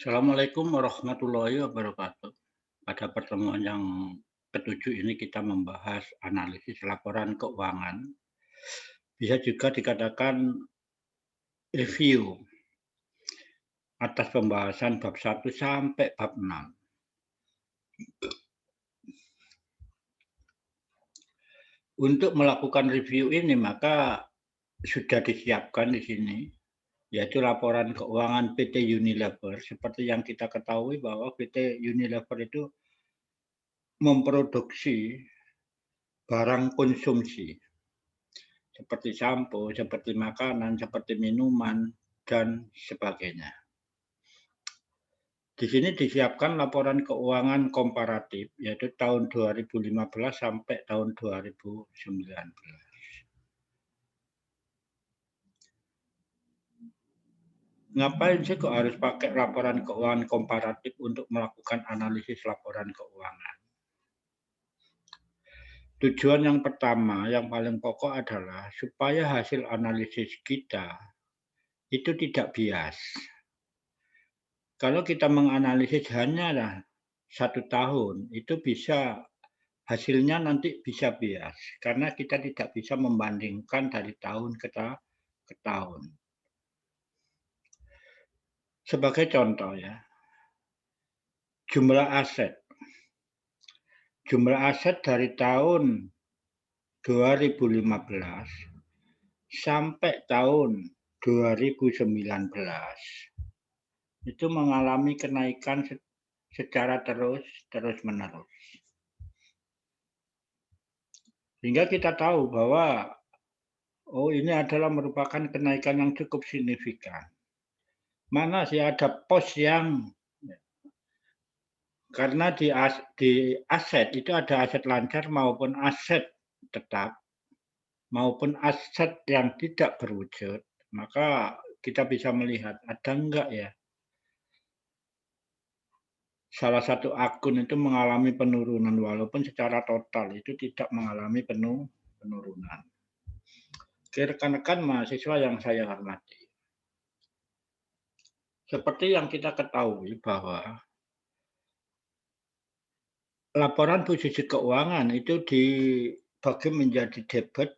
Assalamualaikum warahmatullahi wabarakatuh. Pada pertemuan yang ketujuh ini kita membahas analisis laporan keuangan. Bisa juga dikatakan review atas pembahasan bab 1 sampai bab 6. Untuk melakukan review ini maka sudah disiapkan di sini, yaitu laporan keuangan PT Unilever. Seperti yang kita ketahui bahwa PT Unilever itu memproduksi barang konsumsi seperti sampo, seperti makanan, seperti minuman, dan sebagainya. Di sini disiapkan laporan keuangan komparatif, yaitu tahun 2015 sampai tahun 2019. Ngapain sih kok harus pakai laporan keuangan komparatif untuk melakukan analisis laporan keuangan? Tujuan yang pertama, yang paling pokok adalah supaya hasil analisis kita itu tidak bias. Kalau kita menganalisis hanya 1 tahun, itu bisa hasilnya nanti bisa bias, karena kita tidak bisa membandingkan dari tahun ke tahun. Sebagai contoh ya, jumlah aset. Jumlah aset dari tahun 2015 sampai tahun 2019 itu mengalami kenaikan secara terus-menerus. Sehingga kita tahu bahwa ini adalah merupakan kenaikan yang cukup signifikan. Mana sih ada pos yang karena di aset itu ada aset lancar maupun aset tetap, maupun aset yang tidak berwujud, maka kita bisa melihat ada enggak ya salah satu akun itu mengalami penurunan walaupun secara total itu tidak mengalami penurunan. Oke, rekan-rekan mahasiswa yang saya hormati. Seperti yang kita ketahui bahwa laporan posisi keuangan itu dibagi menjadi debit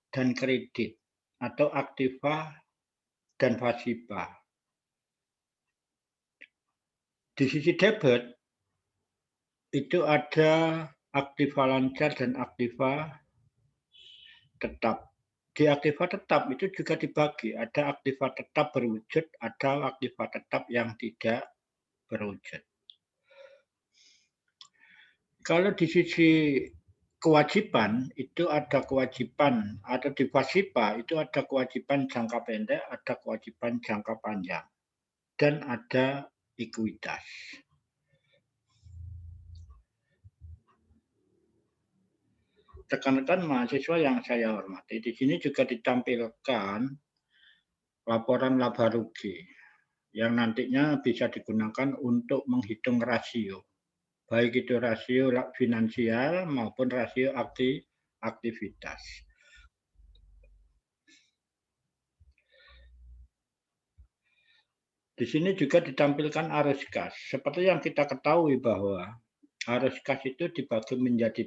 dan kredit atau aktiva dan pasifa. Di sisi debit itu ada aktiva lancar dan aktiva tetap. Di aktiva tetap itu juga dibagi, ada aktiva tetap berwujud, ada aktiva tetap yang tidak berwujud. Kalau di sisi kewajiban itu ada kewajiban atau di pasifa itu ada kewajiban jangka pendek, ada kewajiban jangka panjang, dan ada ekuitas. Rekan-rekan mahasiswa yang saya hormati, di sini juga ditampilkan laporan laba rugi yang nantinya bisa digunakan untuk menghitung rasio, baik itu rasio finansial maupun rasio aktivitas. Di sini juga ditampilkan arus kas. Seperti yang kita ketahui bahwa arus kas itu dibagi menjadi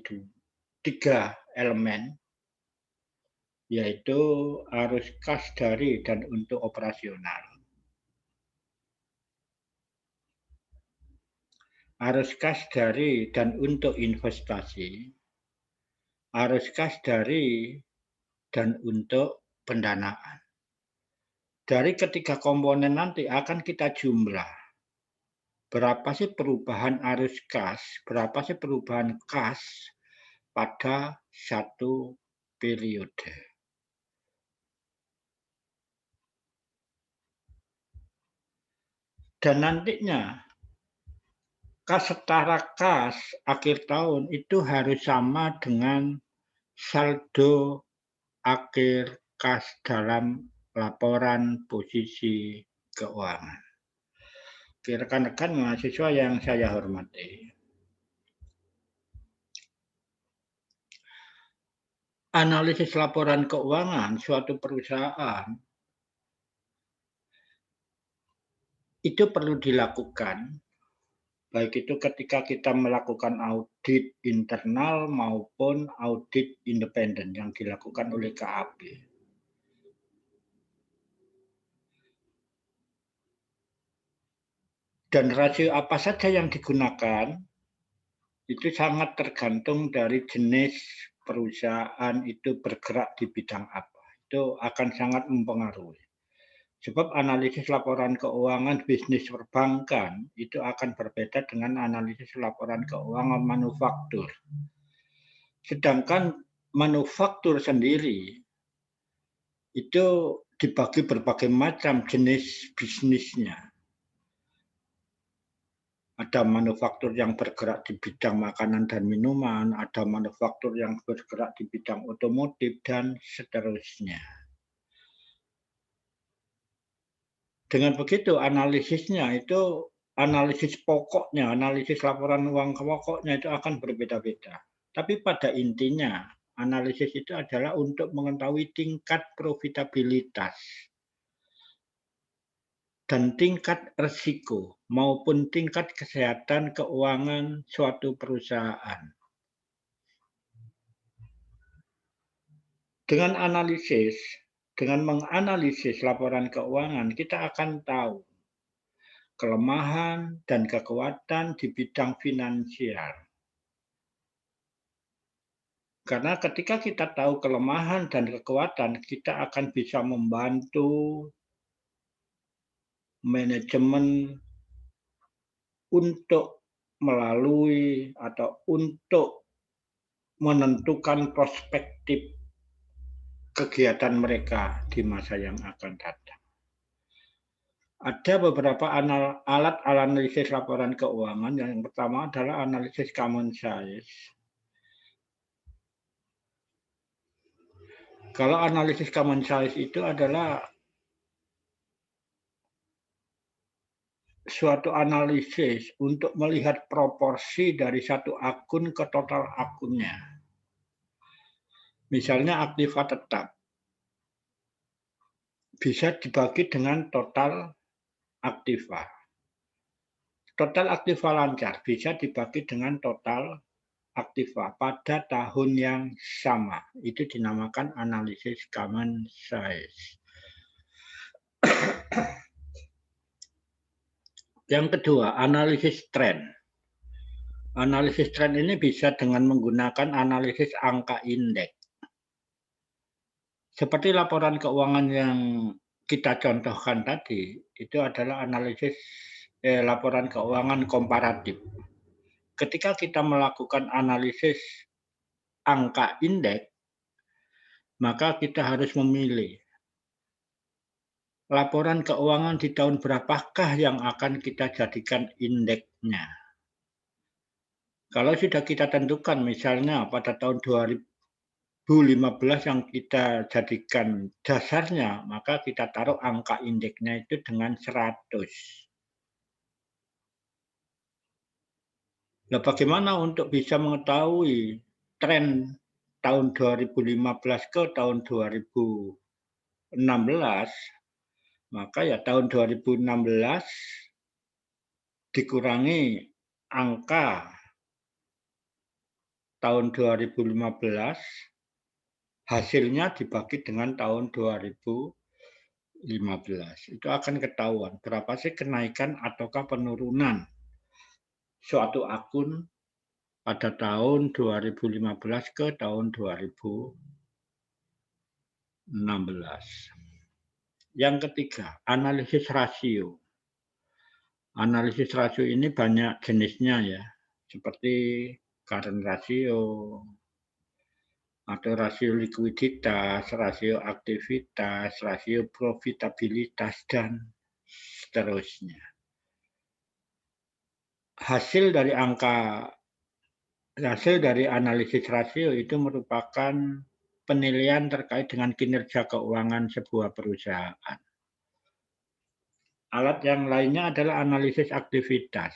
3 elemen, yaitu arus kas dari dan untuk operasional, arus kas dari dan untuk investasi, arus kas dari dan untuk pendanaan. Dari ketiga komponen nanti akan kita jumlah. Berapa sih perubahan arus kas, berapa sih perubahan kas pada satu periode. Dan nantinya kas setara kas akhir tahun itu harus sama dengan saldo akhir kas dalam laporan posisi keuangan. Oke, rekan-rekan mahasiswa yang saya hormati. Analisis laporan keuangan suatu perusahaan Itu perlu dilakukan, baik itu ketika kita melakukan audit internal maupun audit independen yang dilakukan oleh KAP. Dan rasio apa saja yang digunakan, itu sangat tergantung dari jenis perusahaan itu bergerak di bidang apa. Itu akan sangat mempengaruhi. Sebab analisis laporan keuangan bisnis perbankan itu akan berbeda dengan analisis laporan keuangan manufaktur. Sedangkan manufaktur sendiri itu dibagi berbagai macam jenis bisnisnya. Ada manufaktur yang bergerak di bidang makanan dan minuman, ada manufaktur yang bergerak di bidang otomotif, dan seterusnya. Dengan begitu analisisnya itu analisis pokoknya, analisis laporan uang pokoknya itu akan berbeda-beda. Tapi pada intinya analisis itu adalah untuk mengetahui tingkat profitabilitas dan tingkat risiko maupun tingkat kesehatan keuangan suatu perusahaan. Dengan menganalisis laporan keuangan, kita akan tahu kelemahan dan kekuatan di bidang finansial. Karena ketika kita tahu kelemahan dan kekuatan, kita akan bisa membantu manajemen untuk melalui atau untuk menentukan perspektif kegiatan mereka di masa yang akan datang. Ada beberapa alat analisis laporan keuangan. Yang pertama adalah analisis common size. Kalau analisis common size itu adalah suatu analisis untuk melihat proporsi dari satu akun ke total akunnya. Misalnya aktiva tetap bisa dibagi dengan total aktiva. Total aktiva lancar bisa dibagi dengan total aktiva pada tahun yang sama. Itu dinamakan analisis common size. Yang kedua, analisis tren. Analisis tren ini bisa dengan menggunakan analisis angka indeks. Seperti laporan keuangan yang kita contohkan tadi, itu adalah analisis laporan keuangan komparatif. Ketika kita melakukan analisis angka indeks, maka kita harus memilih laporan keuangan di tahun berapakah yang akan kita jadikan indeksnya. Kalau sudah kita tentukan misalnya pada tahun 2015 yang kita jadikan dasarnya, maka kita taruh angka indeksnya itu dengan 100. Nah, bagaimana untuk bisa mengetahui tren tahun 2015 ke tahun 2016? Maka ya tahun 2016 dikurangi angka tahun 2015, hasilnya dibagi dengan tahun 2015. Itu akan ketahuan berapa sih kenaikan ataukah penurunan suatu akun pada tahun 2015 ke tahun 2016. Yang ketiga, analisis rasio. Analisis rasio ini banyak jenisnya ya, seperti current ratio, atau rasio likuiditas, rasio aktivitas, rasio profitabilitas, dan seterusnya. Hasil dari analisis rasio itu merupakan penilaian terkait dengan kinerja keuangan sebuah perusahaan. Alat yang lainnya adalah analisis aktivitas.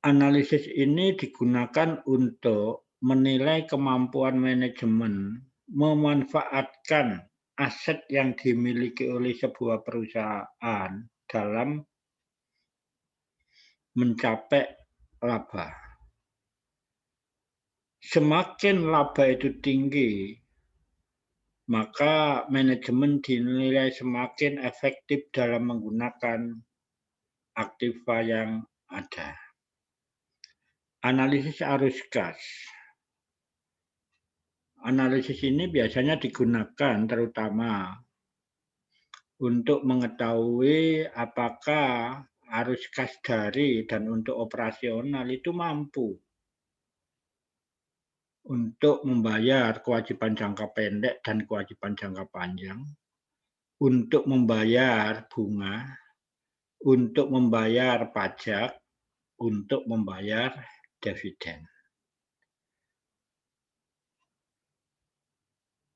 Analisis ini digunakan untuk menilai kemampuan manajemen memanfaatkan aset yang dimiliki oleh sebuah perusahaan dalam mencapai laba. Semakin laba itu tinggi, maka manajemen dinilai semakin efektif dalam menggunakan aktiva yang ada. Analisis arus kas. Analisis ini biasanya digunakan terutama untuk mengetahui apakah arus kas dari dan untuk operasional itu mampu untuk membayar kewajiban jangka pendek dan kewajiban jangka panjang, untuk membayar bunga, untuk membayar pajak, untuk membayar dividen.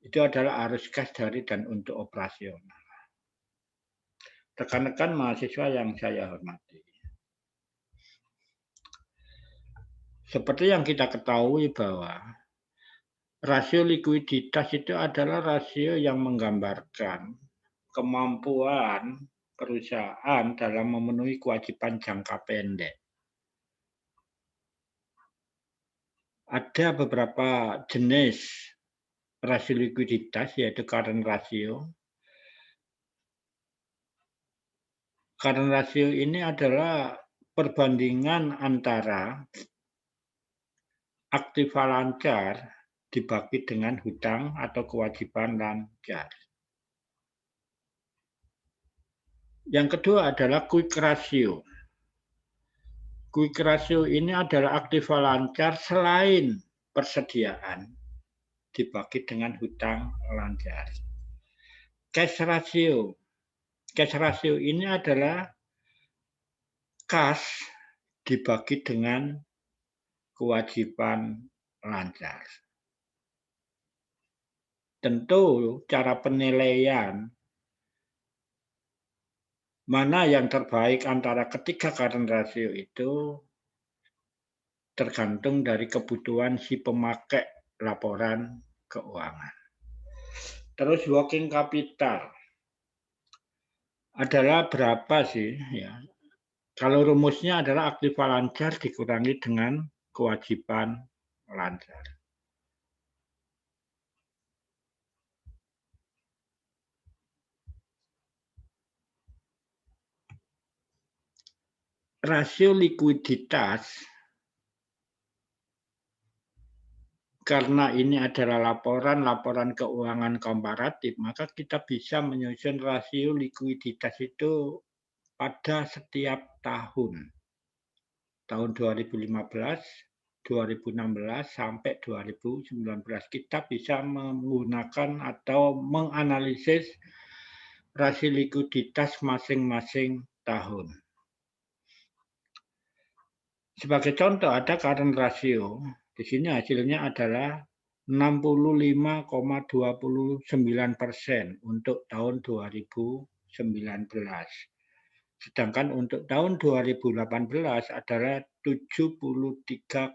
Itu adalah arus kas dari dan untuk operasional. Rekan-rekan mahasiswa yang saya hormati. Seperti yang kita ketahui bahwa rasio likuiditas itu adalah rasio yang menggambarkan kemampuan perusahaan dalam memenuhi kewajiban jangka pendek. Ada beberapa jenis rasio likuiditas, yaitu current ratio. Current ratio ini adalah perbandingan antara aktiva lancar dibagi dengan hutang atau kewajiban lancar. Yang kedua adalah quick ratio. Quick ratio ini adalah aktiva lancar selain persediaan dibagi dengan hutang lancar. Cash ratio. Cash ratio ini adalah kas dibagi dengan kewajiban lancar. Tentu cara penilaian mana yang terbaik antara ketiga current ratio itu tergantung dari kebutuhan si pemakai laporan keuangan. Terus working capital adalah berapa sih ya? Kalau rumusnya adalah aktiva lancar dikurangi dengan kewajiban lancar. Rasio likuiditas, karena ini adalah laporan keuangan komparatif, maka kita bisa menyusun rasio likuiditas itu pada setiap tahun. Tahun 2015, 2016 sampai 2019 kita bisa menggunakan atau menganalisis rasio likuiditas masing-masing tahun. Sebagai contoh ada current ratio. Di sini hasilnya adalah 65,29% untuk tahun 2019. Sedangkan untuk tahun 2018 adalah 73,25%.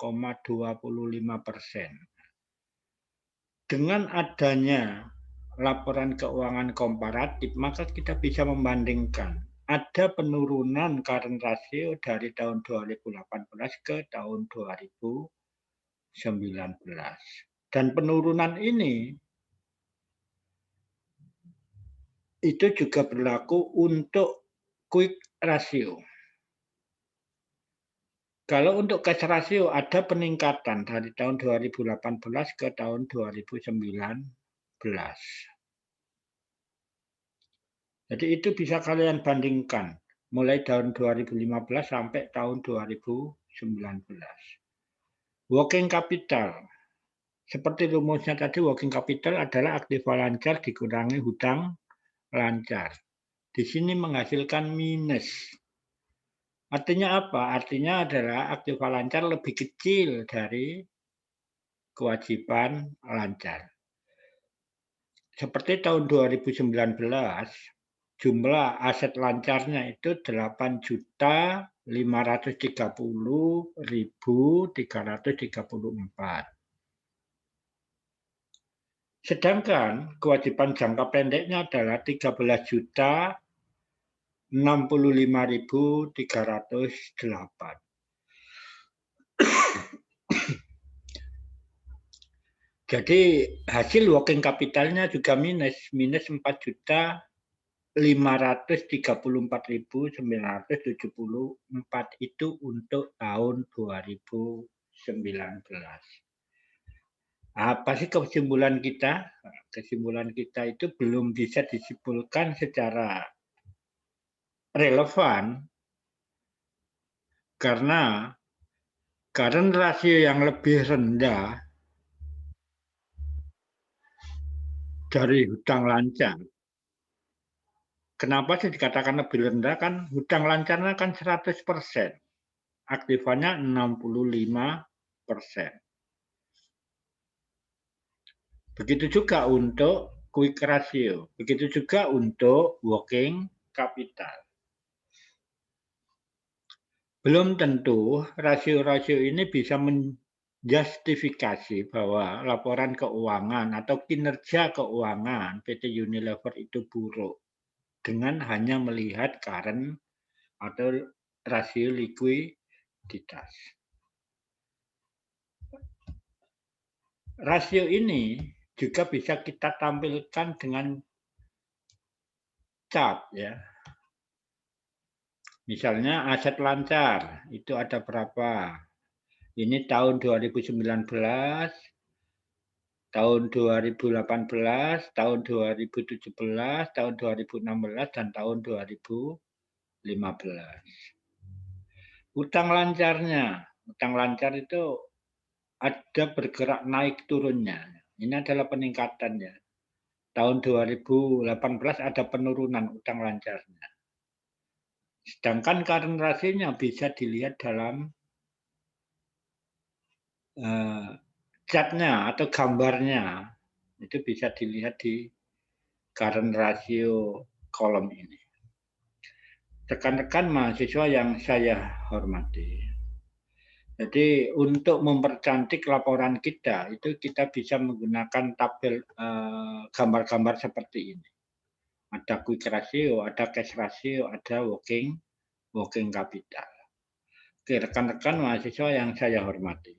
Dengan adanya laporan keuangan komparatif, maka kita bisa membandingkan ada penurunan current ratio dari tahun 2018 ke tahun 2019. Dan penurunan ini itu juga berlaku untuk quick ratio. Kalau untuk cash ratio ada peningkatan dari tahun 2018 ke tahun 2019. Jadi itu bisa kalian bandingkan mulai tahun 2015 sampai tahun 2019. Working capital. Seperti rumusnya tadi, working capital adalah aktiva lancar dikurangi hutang lancar. Di sini menghasilkan minus. Artinya apa? Artinya adalah aktiva lancar lebih kecil dari kewajiban lancar. Seperti tahun 2019, jumlah aset lancarnya itu 8.530.334. Sedangkan kewajiban jangka pendeknya adalah 13.065.308. Jadi hasil working capitalnya juga minus 4.534.974 itu untuk tahun 2019. Apa sih kesimpulan kita? Kesimpulan kita itu belum bisa disimpulkan secara relevan karena current rasio yang lebih rendah dari hutang lancar. Kenapa sih dikatakan lebih rendah? Kan hutang lancarnya kan 100%, aktifannya 65%. Begitu juga untuk quick ratio, begitu juga untuk working capital. Belum tentu rasio-rasio ini bisa menjustifikasi bahwa laporan keuangan atau kinerja keuangan PT Unilever itu buruk dengan hanya melihat current atau rasio likuiditas. Rasio ini juga bisa kita tampilkan dengan chart ya. Misalnya aset lancar itu ada berapa? Ini tahun 2019, tahun 2018, tahun 2017, tahun 2016, dan tahun 2015. Utang lancar itu ada bergerak naik turunnya. Ini adalah peningkatannya. Tahun 2018 ada penurunan utang lancarnya. Sedangkan current ratio-nya bisa dilihat dalam chart-nya atau gambarnya. Itu bisa dilihat di current ratio kolom ini. Rekan-rekan mahasiswa yang saya hormati. Jadi untuk mempercantik laporan kita, itu kita bisa menggunakan tabel gambar-gambar seperti ini. Ada quick ratio, ada cash ratio, ada working capital. Oke, rekan-rekan mahasiswa yang saya hormati.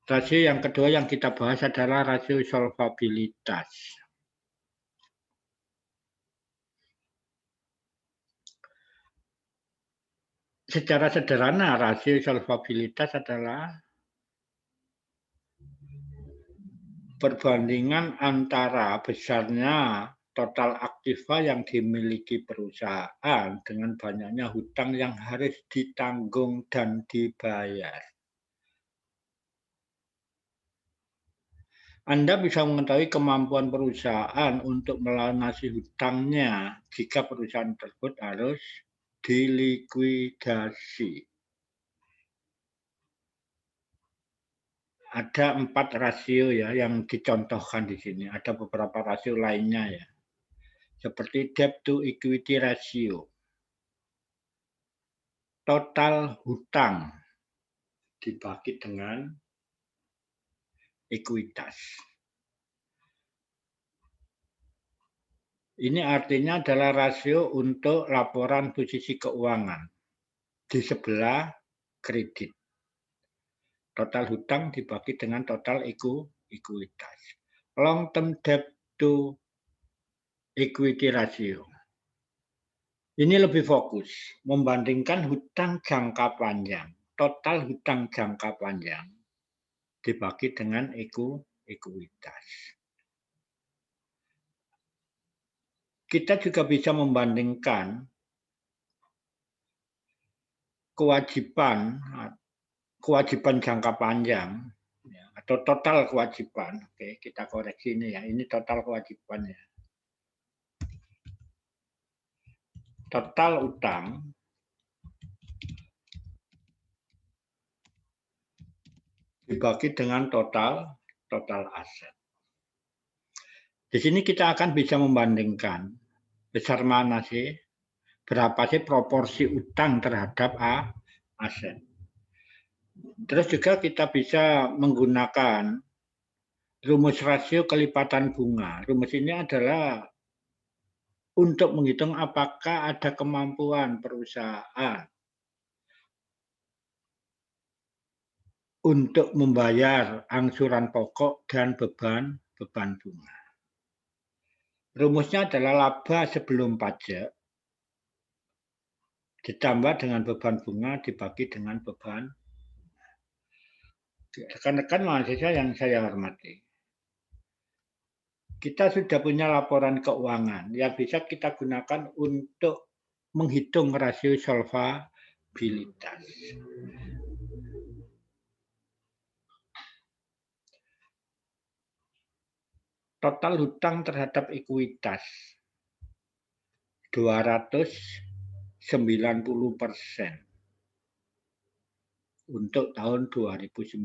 Rasio yang kedua yang kita bahas adalah rasio solvabilitas. Secara sederhana, rasio solvabilitas adalah perbandingan antara besarnya total aktiva yang dimiliki perusahaan dengan banyaknya hutang yang harus ditanggung dan dibayar. Anda bisa mengetahui kemampuan perusahaan untuk melunasi hutangnya jika perusahaan tersebut harus dilikuidasi. Ada 4 rasio ya yang dicontohkan di sini. Ada beberapa rasio lainnya ya. Seperti debt to equity ratio. Total hutang dibagi dengan ekuitas. Ini artinya adalah rasio untuk laporan posisi keuangan di sebelah kredit. Total hutang dibagi dengan total ekuitas. Long term debt to equity ratio. Ini lebih fokus membandingkan hutang jangka panjang. Total hutang jangka panjang dibagi dengan ekuitas. Kita juga bisa membandingkan kewajiban jangka panjang atau total kewajiban. Oke, kita koreksi ini ya. Ini total kewajibannya. Total utang dibagi dengan total aset. Di sini kita akan bisa membandingkan besar mana sih, berapa sih proporsi utang terhadap aset. Terus juga kita bisa menggunakan rumus rasio kelipatan bunga. Rumus ini adalah untuk menghitung apakah ada kemampuan perusahaan untuk membayar angsuran pokok dan beban bunga. Rumusnya adalah laba sebelum pajak ditambah dengan beban bunga dibagi dengan beban. Rekan-rekan mahasiswa yang saya hormati, kita sudah punya laporan keuangan yang bisa kita gunakan untuk menghitung rasio solvabilitas. Total hutang terhadap ekuitas 290% untuk tahun 2019.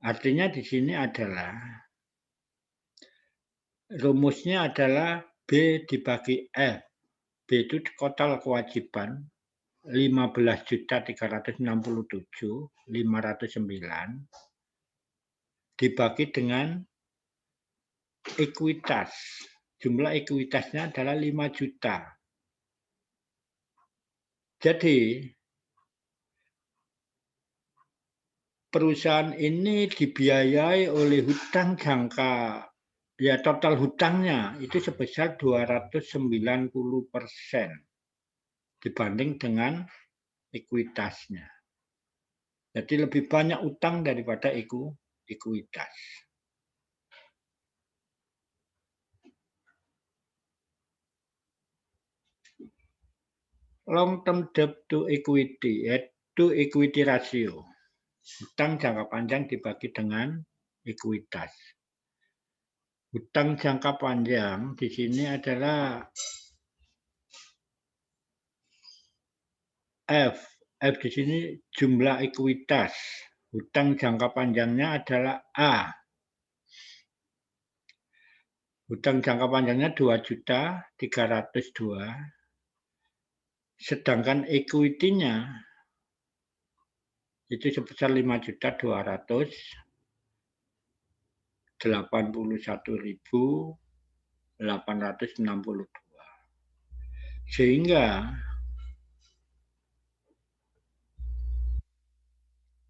Artinya di sini adalah rumusnya adalah B dibagi F. B itu total kewajiban 15.367.509 dibagi dengan ekuitas. Jumlah ekuitasnya adalah 5 juta. Jadi perusahaan ini dibiayai oleh hutang jangka, ya total hutangnya itu sebesar 290% dibanding dengan ekuitasnya. Jadi lebih banyak utang daripada ekuitas. Long term debt to equity, yaitu equity ratio. Hutang jangka panjang dibagi dengan ekuitas. Hutang jangka panjang di sini adalah F. F di sini jumlah ekuitas. Hutang jangka panjangnya adalah A. Hutang jangka panjangnya 2.302. Sedangkan equity-nya itu sebesar 5.281.862. Sehingga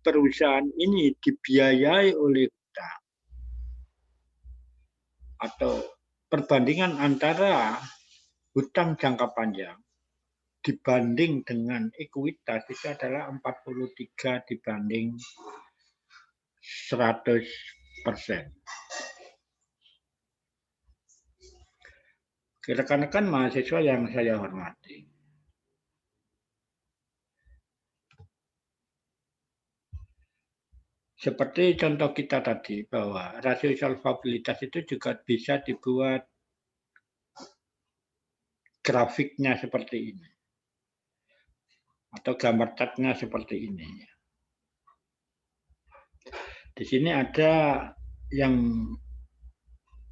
perusahaan ini dibiayai oleh hutang atau perbandingan antara hutang jangka panjang dibanding dengan ekuitas itu adalah 43 dibanding 100%. Rekan-rekan mahasiswa yang saya hormati, seperti contoh kita tadi bahwa rasio solvabilitas itu juga bisa dibuat grafiknya seperti ini atau gambar chartnya seperti ini. Di sini ada yang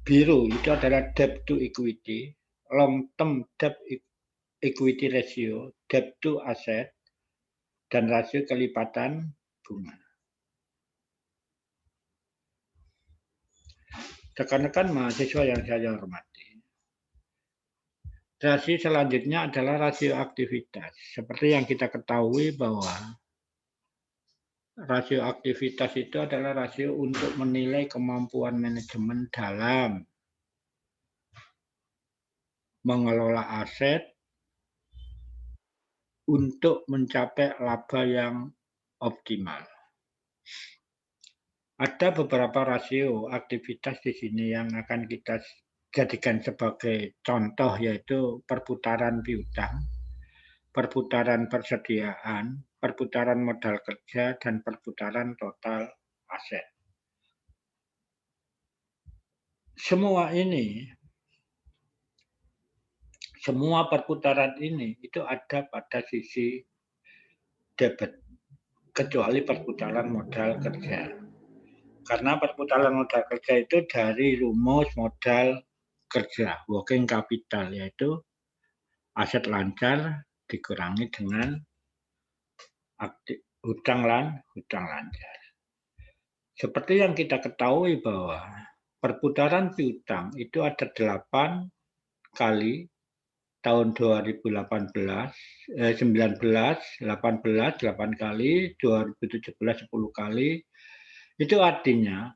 biru itu adalah debt to equity, long term debt equity ratio, debt to asset, dan rasio kelipatan bunga. Rekan-rekan mahasiswa yang saya hormati, rasio selanjutnya adalah rasio aktivitas. Seperti yang kita ketahui bahwa rasio aktivitas itu adalah rasio untuk menilai kemampuan manajemen dalam mengelola aset untuk mencapai laba yang optimal. Ada beberapa rasio aktivitas di sini yang akan kita jadikan sebagai contoh, yaitu perputaran piutang, perputaran persediaan, perputaran modal kerja, dan perputaran total aset. Semua perputaran ini itu ada pada sisi debit, kecuali perputaran modal kerja. Karena perputaran modal kerja itu dari rumus modal kerja, working capital, yaitu aset lancar dikurangi dengan hutang lancar. Seperti yang kita ketahui bahwa perputaran piutang itu ada 8 kali tahun 2018, 19, 18, 8 kali, 2017 10 kali. Itu artinya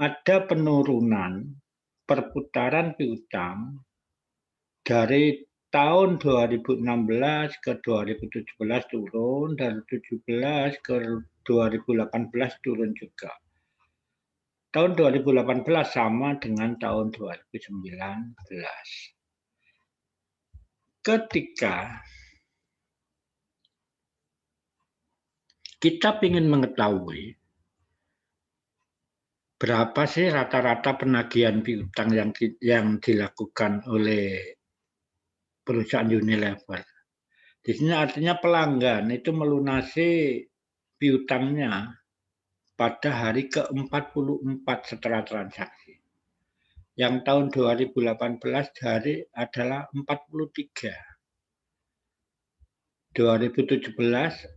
ada penurunan perputaran piutang dari tahun 2016 ke 2017 turun, dari 17 ke 2018 turun juga. Tahun 2018 sama dengan tahun 2019. Ketika kita ingin mengetahui berapa sih rata-rata penagihan piutang yang dilakukan oleh perusahaan Unilever. Di sini artinya pelanggan itu melunasi piutangnya pada hari ke-44 setelah transaksi. Yang tahun 2018 hari adalah 43. 2017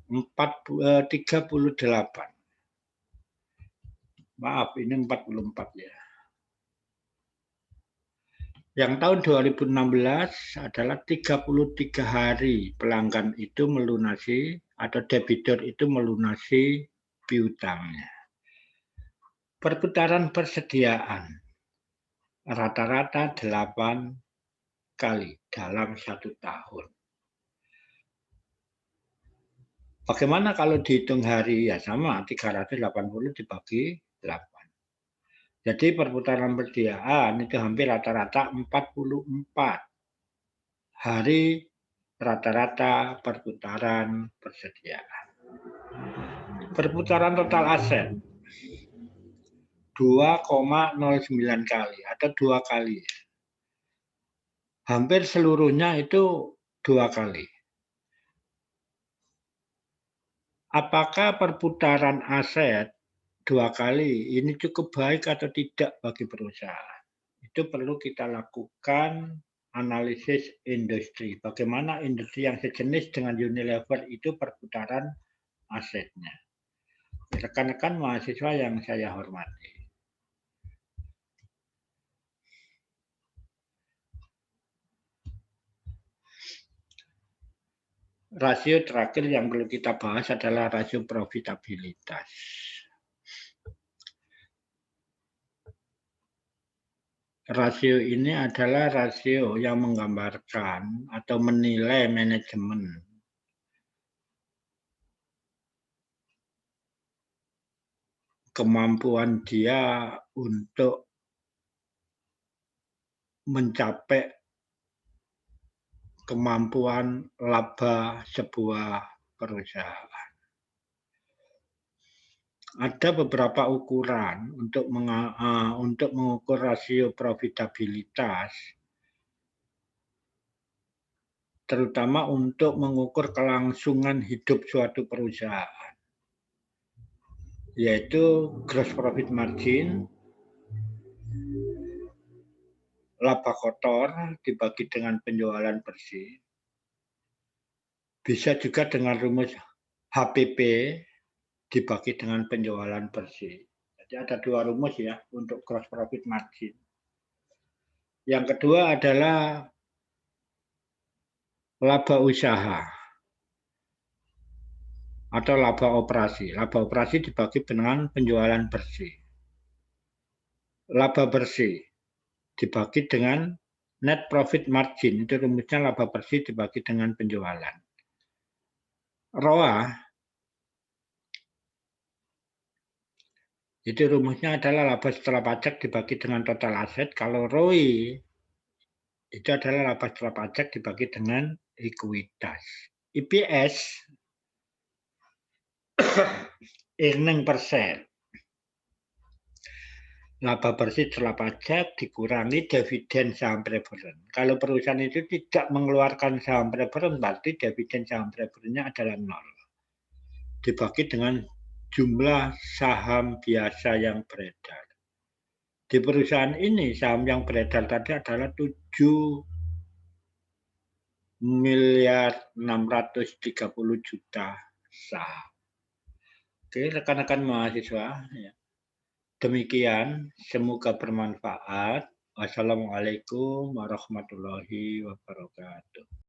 38. Maaf, ini 44 ya. Yang tahun 2016 adalah 33 hari pelanggan itu melunasi atau debitur itu melunasi piutangnya. Perputaran persediaan rata-rata 8 kali dalam 1 tahun. Bagaimana kalau dihitung hari? Ya sama, 380 dibagi 8. Jadi perputaran persediaan itu hampir rata-rata 44 hari rata-rata perputaran persediaan. Perputaran total aset 2,09 kali atau 2 kali. Hampir seluruhnya itu 2 kali. Apakah perputaran aset 2 kali ini cukup baik atau tidak bagi perusahaan? Itu perlu kita lakukan analisis industri. Bagaimana industri yang sejenis dengan Unilever itu perputaran asetnya. Rekan-rekan mahasiswa yang saya hormati. Rasio terakhir yang perlu kita bahas adalah rasio profitabilitas. Rasio ini adalah rasio yang menggambarkan atau menilai manajemen kemampuan dia untuk mencapai kemampuan laba sebuah perusahaan. Ada beberapa ukuran untuk mengukur rasio profitabilitas, terutama untuk mengukur kelangsungan hidup suatu perusahaan, yaitu gross profit margin, laba kotor dibagi dengan penjualan bersih, bisa juga dengan rumus HPP dibagi dengan penjualan bersih. Jadi ada 2 rumus ya untuk gross profit margin. Yang kedua adalah laba usaha atau laba operasi. Laba operasi dibagi dengan penjualan bersih. Laba bersih dibagi dengan net profit margin, itu rumusnya laba bersih dibagi dengan penjualan. ROA itu rumusnya adalah laba setelah pajak dibagi dengan total aset. Kalau ROI itu adalah laba setelah pajak dibagi dengan ekuitas. EPS earning per share. Laba bersih setelah pajak dikurangi dividen saham preferen. Kalau perusahaan itu tidak mengeluarkan saham preferen, berarti dividen saham preferennya adalah 0. Dibagi dengan jumlah saham biasa yang beredar. Di perusahaan ini saham yang beredar tadi adalah 7.630.000.000 saham. Oke, rekan-rekan mahasiswa. Ya. Demikian, semoga bermanfaat. Wassalamualaikum warahmatullahi wabarakatuh.